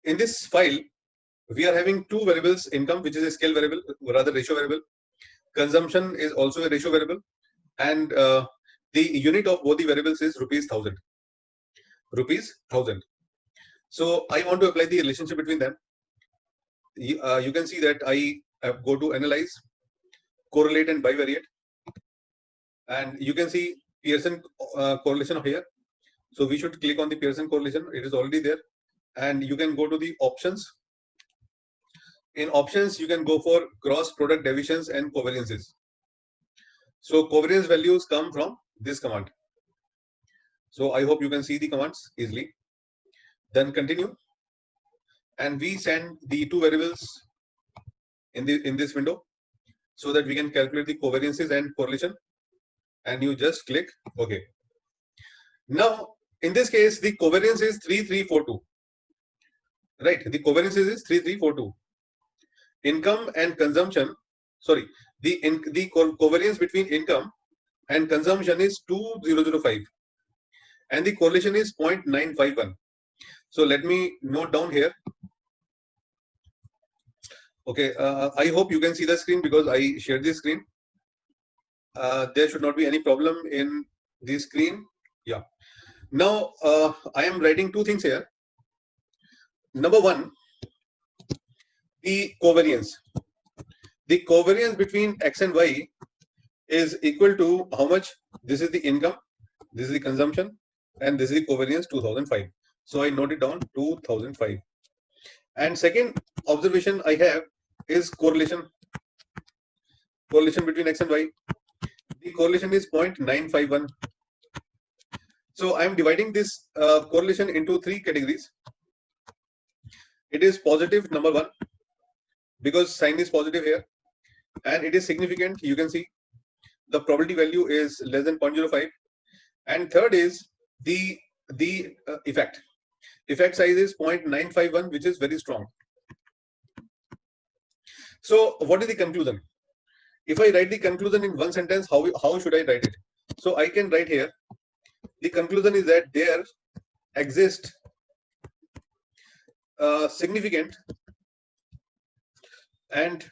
in this file, we are having two variables: income, which is a scale variable, rather ratio variable. Consumption is also a ratio variable, and the unit of both the variables is rupees 1000. Rupees 1000. So I want to apply the relationship between them. You can see that I go to analyze, correlate, and bivariate, and you can see Pearson correlation here. So we should click on the Pearson correlation. It is already there, and you can go to the options. In options, you can go for cross product deviations and covariances. So covariance values come from this command. So I hope you can see the commands easily. Then continue, and we send the two variables in this window so that we can calculate the covariances and correlation. And you just click OK. Now in this case, the covariance is 3342. Right, the covariance is 3342. Income and consumption. Sorry, the covariance between income and consumption is 2005, and the correlation is 0.951. So let me note down here. Okay, I hope you can see the screen because I shared the screen. There should not be any problem in the screen. Yeah. Now I am writing two things here. Number one, the covariance. The covariance between X and Y is equal to how much? This is the income, this is the consumption, and this is the covariance 2005. So I note it down 2005. And second observation I have is correlation. Correlation between X and Y. The correlation is 0.951. So I am dividing this correlation into three categories. It is positive, number one, because sign is positive here, and it is significant. You can see the probability value is less than 0.05. And third is the effect. Effect size is 0.951, which is very strong. So what is the conclusion? If I write the conclusion in one sentence, how should I write it? So I can write here, the conclusion is that there exists significant and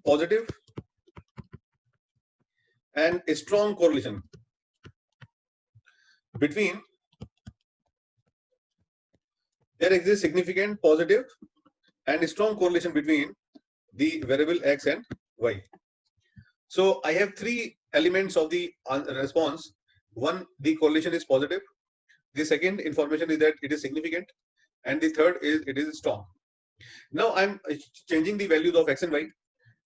positive and a strong correlation between, there exists significant, positive, and a strong correlation between the variable X and Y. So I have three elements of the response. One, the correlation is positive. The second information is that it is significant, and the third is it is strong. Now I'm changing the values of X and Y,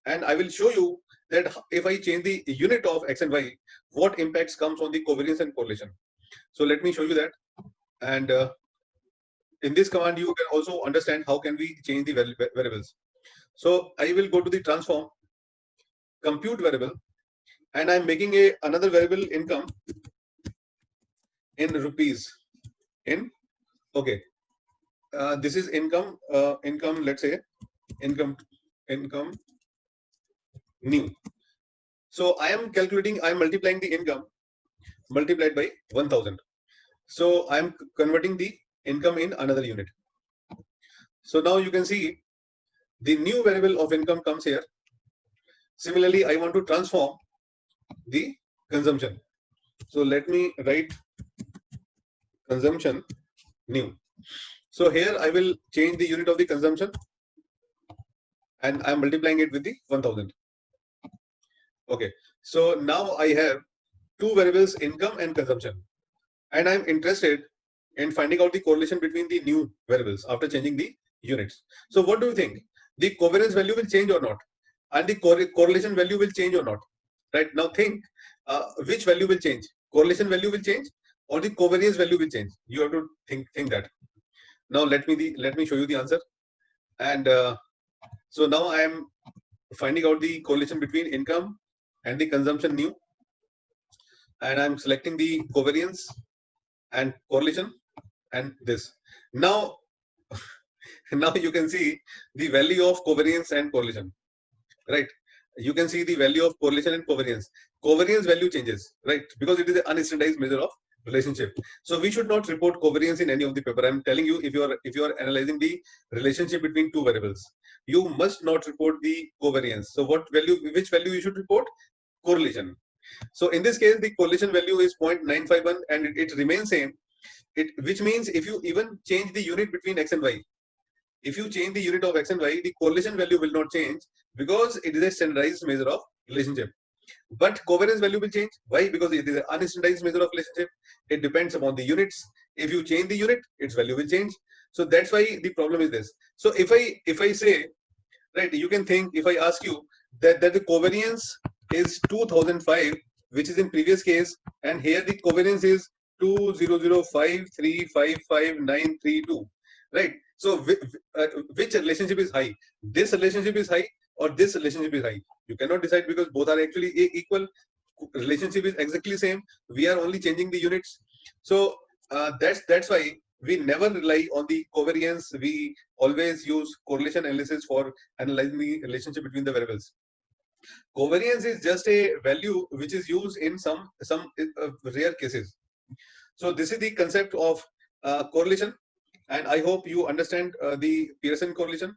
and I will show you that if I change the unit of X and Y, what impacts comes on the covariance and correlation. So let me show you that. And in this command, you can also understand how can we change the variables. So I will go to the transform, compute variable, and I'm making another variable income in rupees. Okay, this is income. Let's say income new. So I am calculating. I am multiplying the income multiplied by 1000. So I am converting the income in another unit. So now you can see the new variable of income comes here. Similarly, I want to transform the consumption. So let me write consumption new. So here I will change the unit of the consumption, and I am multiplying it with the 1000. Okay, so now I have two variables, income and consumption, and I'm interested in finding out the correlation between the new variables after changing the units. So what do you think? The covariance value will change or not? And the correlation value will change or not? Right now, think which value will change? Correlation value will change, or the covariance value will change? You have to think that. Now let me show you the answer. And so now I am finding out the correlation between income and the consumption new, and I'm selecting the covariance and correlation and this. Now you can see the value of covariance and correlation, right? You can see the value of correlation and covariance. Covariance value changes, right? Because it is an unstandardized measure of relationship. So we should not report covariance in any of the paper. I'm telling you, if you are analyzing the relationship between two variables, you must not report the covariance. So which value you should report? Correlation. So in this case, the correlation value is 0.951 and it remains same. Which means if you even change the unit between x and y, if you change the unit of x and y, the correlation value will not change because it is a standardized measure of relationship. But covariance value will change. Why? Because it is an unstandardized measure of relationship. It depends upon the units. If you change the unit, its value will change. So that's why the problem is this. So if I say, right, you can think, if I ask you that the covariance is 2005, which is in previous case, and here the covariance is 2005355932, right? So which relationship is high? This relationship is high or this relationship is high? You cannot decide because both are actually equal. Relationship is exactly same. We are only changing the units. So that's why we never rely on the covariance. We always use correlation analysis for analyzing the relationship between the variables. Covariance is just a value which is used in some rare cases. So this is the concept of correlation, and I hope you understand the Pearson correlation.